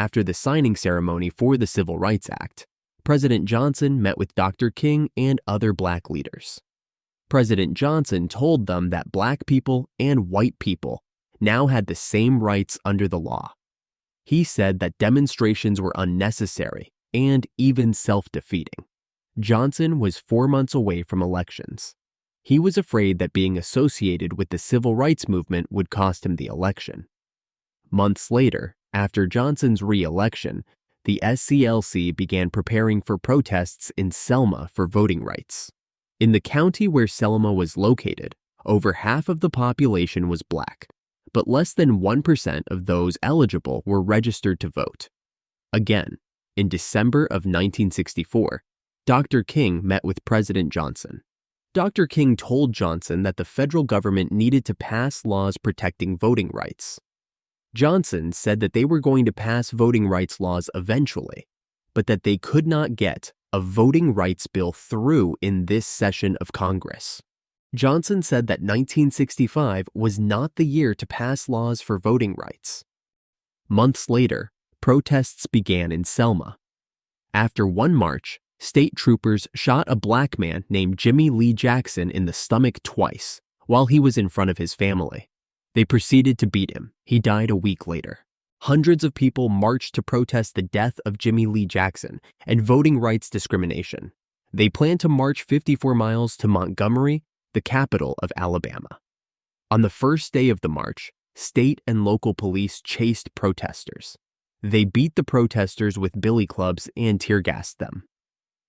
after the signing ceremony for the Civil Rights Act, President Johnson met with Dr. King and other black leaders. President Johnson told them that black people and white people now had the same rights under the law. He said that demonstrations were unnecessary and even self-defeating. Johnson was 4 months away from elections. He was afraid that being associated with the civil rights movement would cost him the election. Months later, after Johnson's re-election, the SCLC began preparing for protests in Selma for voting rights. In the county where Selma was located, over half of the population was black, but less than 1% of those eligible were registered to vote. Again, in December of 1964, Dr. King met with President Johnson. Dr. King told Johnson that the federal government needed to pass laws protecting voting rights. Johnson said that they were going to pass voting rights laws eventually, but that they could not get a voting rights bill through in this session of Congress. Johnson said that 1965 was not the year to pass laws for voting rights. Months later, protests began in Selma. After one march, state troopers shot a black man named Jimmy Lee Jackson in the stomach twice while he was in front of his family. They proceeded to beat him. He died a week later. Hundreds of people marched to protest the death of Jimmy Lee Jackson and voting rights discrimination. They planned to march 54 miles to Montgomery, the capital of Alabama. On the first day of the march, state and local police chased protesters. They beat the protesters with billy clubs and tear gassed them.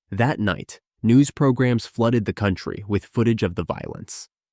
That night, news programs flooded the country with footage of the violence.